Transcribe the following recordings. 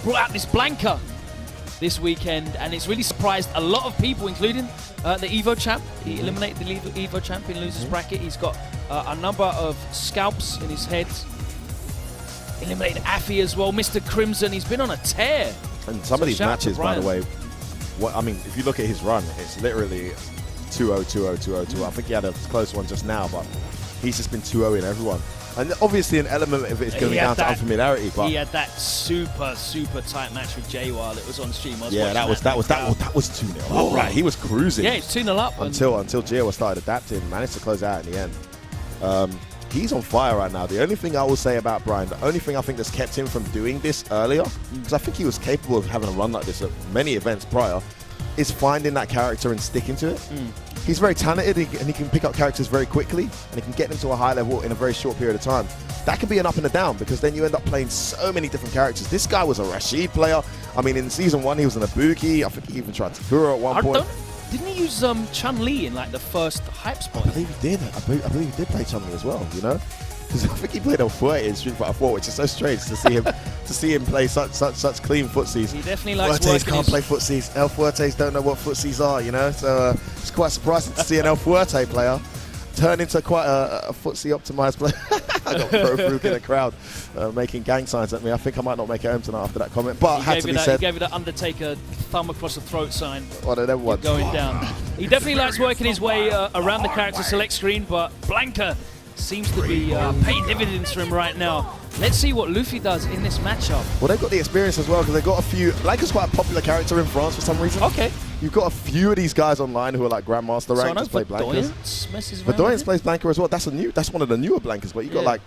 brought out this Blanka this weekend, and it's really surprised a lot of people, including the Evo champ. He eliminated the Evo champ in losers bracket. He's got a number of scalps in his head. Eliminated Affy as well. Mr. Crimson, he's been on a tear. And some of these matches, by the way, I mean, if you look at his run, it's literally 2-0, 2-0, 2-0, 2-0. I think he had a close one just now, but he's just been 2-0 in everyone. And obviously an element of it is going to be down to unfamiliarity. But he had that super tight match with Jay while it was on stream. Yeah, that was 2-0 up, right? He was cruising. Yeah, it's 2-0 up until Gio started adapting, managed to close out in the end. He's on fire right now. The only thing I will say about Brian, the only thing I think that's kept him from doing this earlier, because I think he was capable of having a run like this at many events prior, is finding that character and sticking to it. He's very talented, and he can pick up characters very quickly, and he can get them to a high level in a very short period of time. That can be an up and a down, because then you end up playing so many different characters. This guy was a Rashid player. I mean, in Season 1, he was an Ibuki. I think he even tried Takura at one point. Didn't he use Chun-Li in like the first hype spot? I believe he did. I believe he did play Chun-Li as well, you know? Because I think he played El Fuerte in Street Fighter 4, which is so strange to see him play such clean footsies. He definitely likes Fuertes can't play footsies. El Fuertes don't know what footsies are, you know. So it's quite surprising to see an El Fuerte player turn into quite a footsie optimized player. I got Pro Fruit in the crowd making gang signs at me. I think I might not make it home tonight after that comment. But he had to be said. He gave it that Undertaker thumb across the throat sign. One of them ones. Going down. He definitely likes working his way around the character select screen, but Blanka seems to be paying dividends for him right now. Let's see what Luffy does in this matchup. Well, they've got the experience as well, because they've got a few. Blanka's quite a popular character in France for some reason. Okay. You've got a few of these guys online who are like Grandmaster rank to play Blankas. Verdoyance plays Blanka as well. That's one of the newer Blankas, but you've got like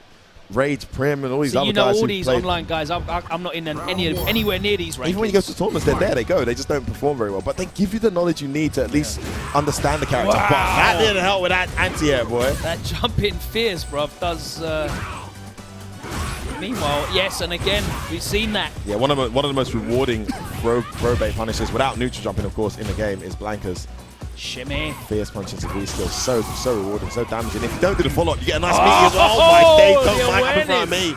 Rage, Prim, and all these other guys. You know all these online guys. I'm not in anywhere near these rankings. Even when you go to tournaments, they're there, they go. They just don't perform very well. But they give you the knowledge you need to at least understand the character. Wow. But that didn't help with that anti-air, boy. That jump in fierce, bruv, does... Meanwhile, yes, and again, we've seen that. Yeah, one of the most rewarding throw bait punishes, without neutral jumping, of course, in the game, is Blanka's shimmy. Fierce punching to V skills. So rewarding, so damaging. If you don't do the follow-up, you get a nice meaty as well. Oh my days, don't mind up in front of me.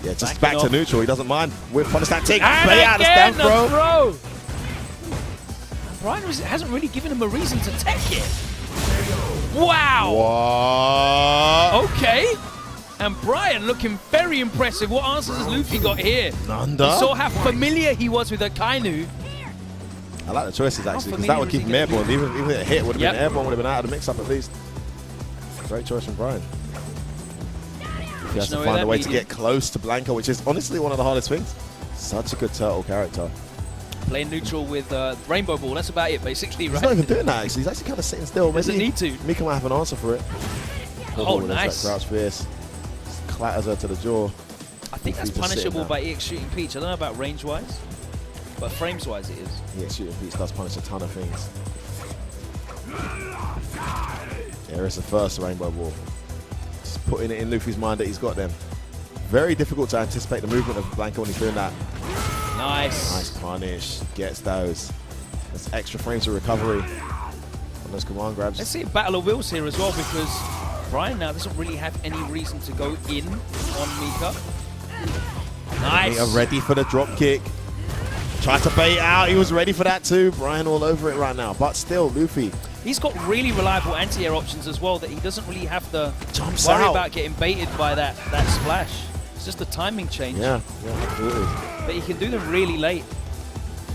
Yeah, just back to neutral. He doesn't mind. We'll punish that tick. Play out the stand throw. And Brian hasn't really given him a reason to tech it. Wow. What? Okay. And Brian looking very impressive. What answers has Luffy got here? None. You saw how familiar he was with Akainu. I like the choices actually, because that would keep him airborne. Even a hit would have been airborne, would have been out of the mix-up at least. Great choice from Brian. He has to find a way to get close to Blanka, which is honestly one of the hardest things. Such a good turtle character. Playing neutral with Rainbow Ball, that's about it basically, right? He's not even doing that actually, he's actually kind of sitting still. Doesn't need to. Mika might have an answer for it. Oh, nice. Crouch fierce. Clatters her to the jaw. I think that's punishable by EX Shooting Peach. I don't know about range-wise, but frames-wise it is. EX Shooting Peach does punish a ton of things. There is the first Rainbow Ball. Just putting it in Luffy's mind that he's got them. Very difficult to anticipate the movement of Blanka when he's doing that. Nice. Nice punish. Gets those. That's extra frames of recovery on those command grabs. Let's see a battle of wills here as well, because Brian now doesn't really have any reason to go in on Mika. Nice. Mika ready for the drop kick. Tried to bait out. He was ready for that too. Brian all over it right now. But still, Luffy. He's got really reliable anti-air options as well that he doesn't really have to worry about getting baited by that splash. It's just the timing change. Yeah, absolutely. But he can do them really late.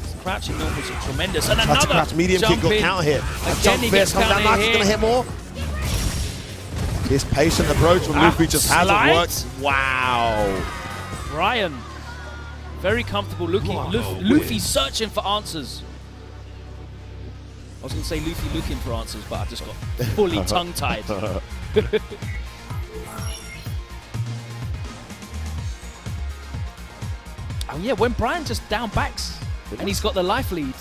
His crouching normals are tremendous. And another crouch, medium kick got counter hit. Again, he gets counter hit. He's going to hit more. This patient approach from Luffy just hasn't worked. Wow. Brian, very comfortable looking. Luffy searching for answers. I was going to say Luffy looking for answers, but I just got fully tongue-tied. Oh yeah, when Brian just down backs and he's got the life lead,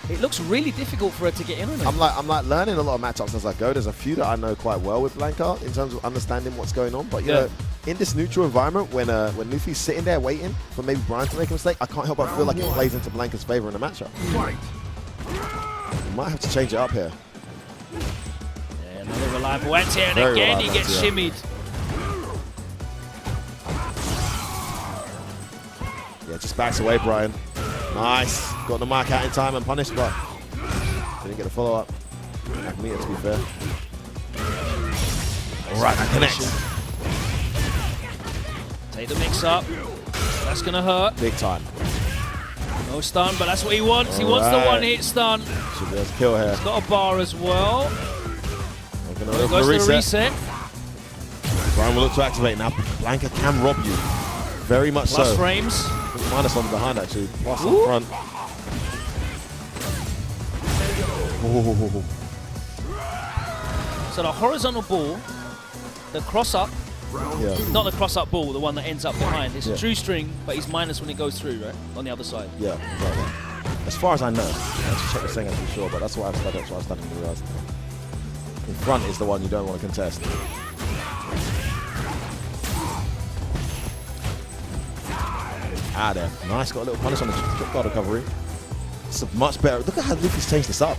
it looks really difficult for her to get in on him. I'm like learning a lot of matchups as I go. There's a few that I know quite well with Blanka in terms of understanding what's going on. But you know, in this neutral environment, when Luffy's sitting there waiting for maybe Brian to make a mistake, I can't help but feel like it plays into Blanka's favor in the matchup. You might have to change it up here. Yeah, another reliable anti-air, and again he gets shimmied. Yeah, just backs away, Brian. Nice. Got the mark out in time and punished, but didn't get a follow-up. Mika, to be fair. All right, that connects. Take the mix up. That's going to hurt. Big time. No stun, but that's what he wants. He wants the one-hit stun. Should be able to kill here. He's got a bar as well. There goes the reset. Brian will look to activate now. Blanka can rob you. Very much Plus so. frames. Minus on behind, actually. Plus on front. Ooh. So the horizontal ball, the cross-up, not the cross-up ball, the one that ends up behind. It's a true string, but he's minus when it goes through, right? On the other side. Yeah, exactly. As far as I know. Let's check the thing to be sure, but that's what I've studied. That's what I've studied in the realize. In front is the one you don't want to contest. There. Nice, got a little punish on the trip guard recovery. It's much better. Look at how Luffy's changed this up.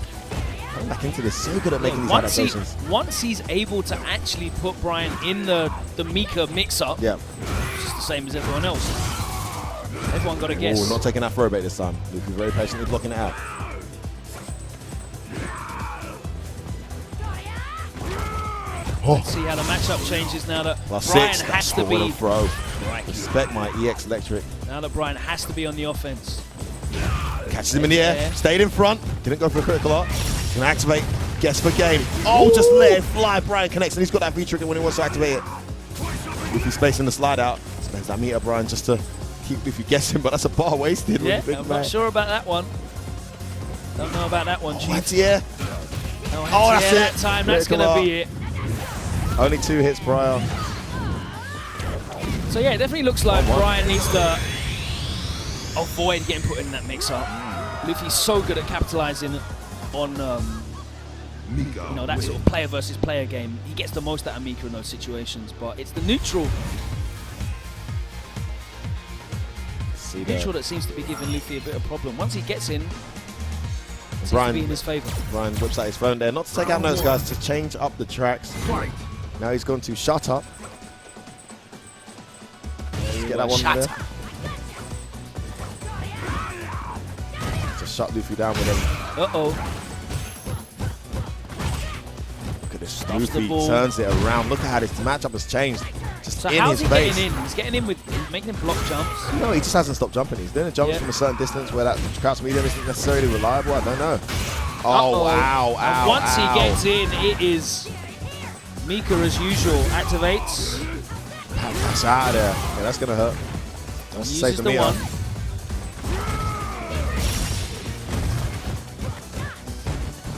Going back into this, so good at making these adaptations. Once he's able to actually put Brian in the Mika mix-up, it's just the same as everyone else. Everyone got to guess. Not taking that throw bait this time. Luffy very patiently blocking it out. Let's see how the matchup changes now that Plus Brian 6, has to be. Throw. Respect my EX electric. Now that Brian has to be on the offense. Catches him in the air, stayed in front, didn't go for a critical art. Can activate, guess for game. Oh, just let it fly. Brian connects, and he's got that V-trigger when he wants to activate it. Luffy spacing the slide out. Spends that meter, Brian, just to keep Luffy guessing, but that's a bar wasted. Yeah, I'm not sure about that one. Don't know about that one, Chief. Anti-air. Oh, that's it. That time, that's going to be it. Only 2 hits prior. So yeah, it definitely looks like Brian needs to avoid getting put in that mix-up. Luffy's so good at capitalizing on that sort of player versus player game. He gets the most out of Mika in those situations, but it's the neutral. Neutral that seems to be giving Luffy a bit of problem. Once he gets in, it seems to be in his favor. Brian whips out his phone there. Not to take out notes, guys, to change up the tracks. Now he's going to shut up. Let's get that one there. Just shut Luffy down with him. Uh-oh. Look at this. Luffy turns it around. Look at how this matchup has changed. Just so in how's his he face. getting in? He's getting in with making him block jumps. No, he just hasn't stopped jumping. He's doing a jump from a certain distance where that crouch medium isn't necessarily reliable. I don't know. Oh, wow. And once he gets in, it is Mika as usual. Activates. That's out of there. Yeah, that's going to hurt. That's safe for me.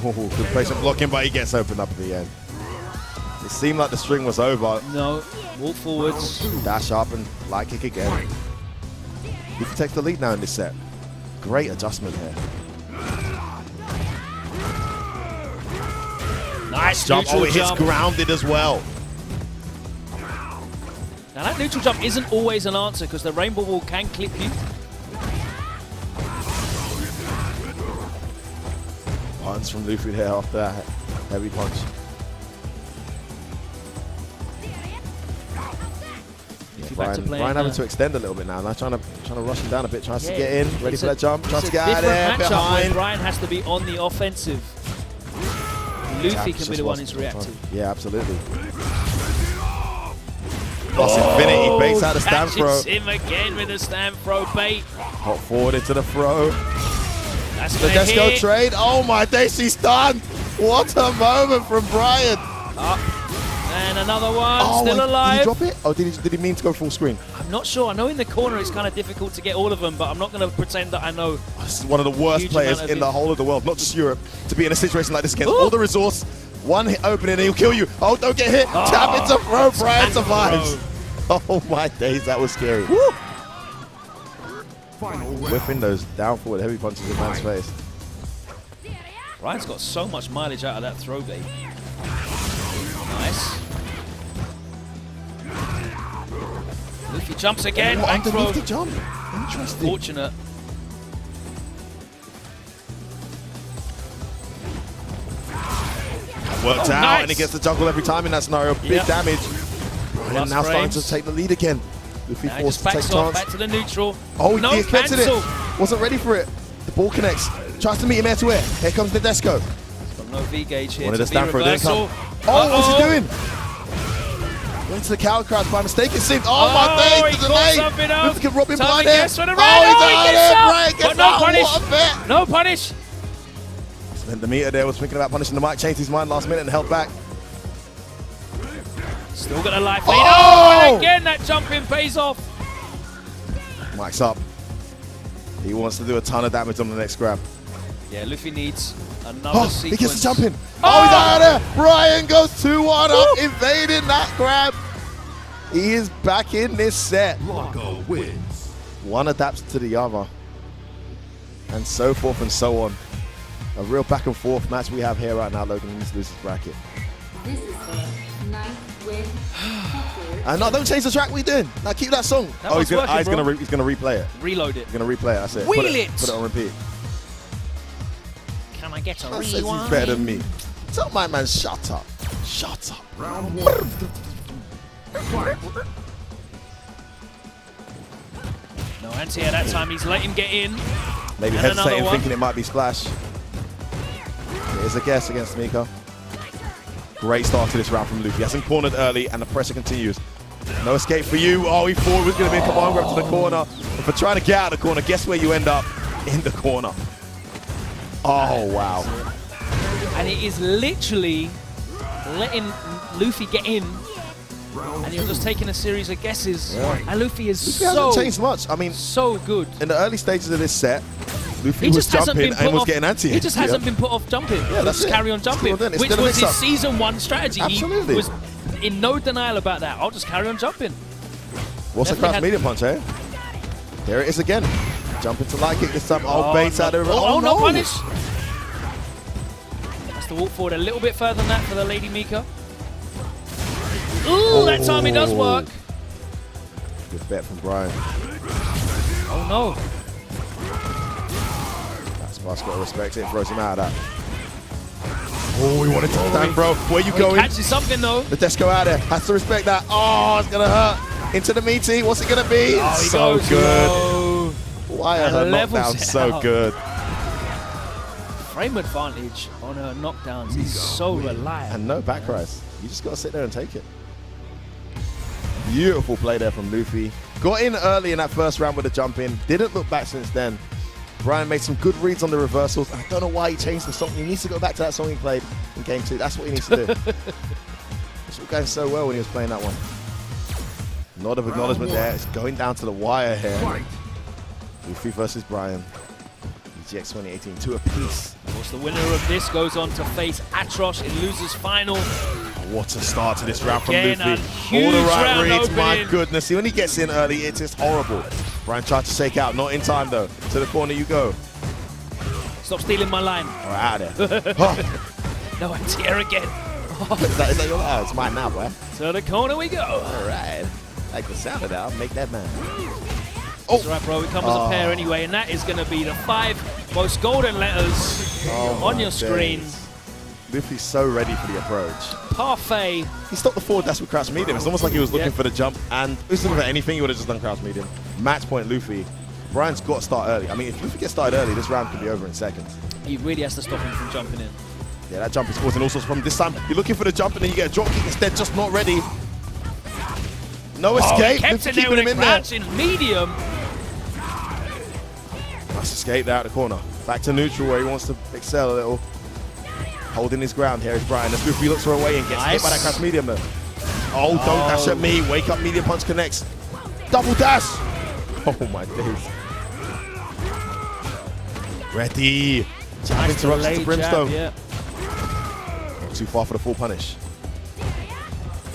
Good place of blocking, but he gets opened up at the end. It seemed like the string was over. No, walk forwards. Dash up and light kick again. He can take the lead now in this set. Great adjustment here. Nice jump. neutral it hits jump. Grounded as well. Now that neutral jump isn't always an answer because the rainbow wall can clip you. Punch from Luffy there after that heavy punch. Brian having to extend a little bit now. Trying to rush him down a bit. Tries to get in, ready for that jump. Tries to get out of there. Behind. Brian has to be on the offensive. Luffy can be the one who's reactive. Yeah, absolutely. Lost infinity, baits out the stand throw. Him again with a stand throw bait. Hot forward into the throw. That's the Desco trade. Oh my days, he's done. What a moment from Brian. And another one, still alive. Did he drop it? Oh, did he mean to go full screen? I'm not sure. I know in the corner it's kind of difficult to get all of them, but I'm not going to pretend that I know. This is one of the worst players in the whole of the world, not just Europe, to be in a situation like this against all the resource. One hit opening and he'll kill you. Oh, don't get hit. Tap into throw. Brian survives. Oh my days, that was scary. Woo! Whipping those down forward heavy punches in man's face. Brian's got so much mileage out of that throw bait. Nice. Luffy jumps again. Back throw. The jump. Interesting. Fortunate. Worked out, and he gets the juggle every time in that scenario. Big damage. Brian now starting to take the lead again. Luffy Now he forced just to take backs a off, chance. back to the neutral. Oh, no he expected cancel. it. Wasn't ready for it. The ball connects. Tries to meet him air to air. Here comes the Desco. Got no V gauge here. Wanted to to stand be for it. Didn't reversal. come. Oh, what's he doing? Went to the cow crouch by mistake. It seemed. Oh my days, the delay. Luffy can rob him blind there. Yes for the Oh, red. he's Oh, he out gets there. up. Brian gets But no out. punish. What a bet. No punish. And the meter there was thinking about punishing the mic. Changed his mind last minute and held back. Still got a life lead. Oh! Oh, and again that jump in pays off. Mike's up. He wants to do a ton of damage on the next grab. Yeah, Luffy needs another sequence. He gets the jump in. Oh, he's out of there. Brian goes 2-1 up, invading that grab. He is back in this set. Blanka wins. One adapts to the other. And so forth and so on. A real back and forth match we have here right now, Logan, in this loser's bracket. This is the 9th win. And no, don't change the track. What are you doing? Now keep that song. That Oh, one's he's working, gonna bro. he's gonna replay it. Reload it. He's gonna replay it. That's it. Wheel Put it. Put it on repeat. Can I get a That says he's rewind? better than me. Tell my man, shut up. Shut up. Round 1. Fight. No anti-air that time. He's let him get in. Maybe And another hesitating, one. thinking it might be Splash. It is a guess against Mika. Great start to this round from Luffy. Hasn't cornered early, and the pressure continues. No escape for you. Oh, he thought it was going to be a command grab to the corner. But for trying to get out of the corner, guess where you end up? In the corner. Oh, wow. And it is literally letting Luffy get in. And you're just taking a series of guesses. Yeah. And Luffy is Luffy hasn't so, changed much. I mean, so good. in the early stages of this set, Luffy He was just hasn't jumping been put and was off, getting anti. He just hasn't been put off jumping. Yeah, that's just it. carry on Still jumping, then, it's which still a was his mix-up. season 1 strategy. Absolutely. He was in no denial about that. I'll just carry on jumping. What's the Definitely crouch had- medium punch, eh? There it is again. Jump into light kick this time. Oh, baits out of the Oh, no no. punish. Has to walk forward a little bit further than that for the Lady Mika. Ooh, that time it does work. Good bet from Brian. Oh no. That's Splash got to respect it. Throws him out of that. Oh, he wanted to stand, bro. Where you He going? catches something though. The Desco out there. Has to respect that. Oh, it's going to hurt. Into the meaty. What's it going to be? Oh, he So goes good. low. Why are And her levels knockdowns it so out. good? Frame advantage on her knockdowns is so reliable. And no back rise. You just got to sit there and take it. Beautiful play there from Luffy. Got in early in that first round with a jump in. Didn't look back since then. Brian made some good reads on the reversals. I don't know why he changed the song. He needs to go back to that song he played in game 2. That's what he needs to do. It's all going so well when he was playing that one. Nod of acknowledgement there. It's going down to the wire here. Fight. Luffy versus Brian. EGX 2018, 2 apiece. Of course, the winner of this goes on to face Atrosh in losers final. What a start to this round from Again, Luffy. a huge All the right round reads, my opening. goodness. See, when he gets in early, it's just horrible. Brian tried to shake out, not in time though. To the corner you go. Stop stealing my line. All right, out of there. Oh, No anti-air again. is that your line? It's mine now, boy. To the corner we go. All right. Like the sound of that, I'll make that man. That's right, bro. We come as a pair anyway, and that is going to be the 5 most golden letters on your screen. Luffy's so ready for the approach. Parfait. He stopped the forward dash with crouch medium. It's almost like he was looking for the jump, and if he was looking for anything, he would have just done crouch medium. Match point Luffy. Brian's got to start early. I mean, if Luffy gets started early, this round could be over in seconds. He really has to stop him from jumping in. Yeah, that jump is causing all sorts of problems. This time, you're looking for the jump, and then you get a drop kick instead, just not ready. No escape. He kept Luffy it there keeping with him a in there. crouch in medium. Nice escape there out the corner. Back to neutral where he wants to excel a little. Holding his ground here is Brian. As Luffy looks for a way and gets hit by that crouch medium though. Oh, don't dash at me. Wake up medium punch connects. Double dash. Oh my days. Ready. Jab Nice interruption delayed to Brimstone. jab, Not too far for the full punish.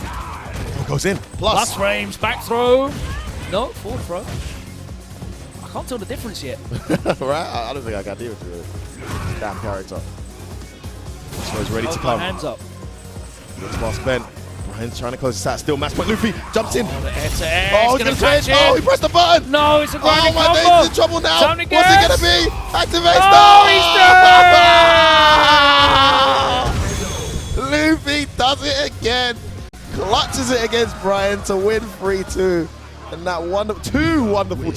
Oh, goes in. Plus frames, back throw. No, forward throw. I can't tell the difference yet. Right? I don't think I can deal with it. Damn character. So he's ready to Hold my come. hands up. Looks past Ben. Brian's trying to close this out. Still match point. Luffy jumps in. Oh, the air to air. Oh, He's he's gonna going to catch change. Oh, he it. pressed the button. No, it's a Oh, grinding my combo. days, he's in trouble now. Time to What's it going to guess. be? Activate. Oh, he's No! Luffy does it again. Clutches it against Brian to win 3-2. And that two wonderful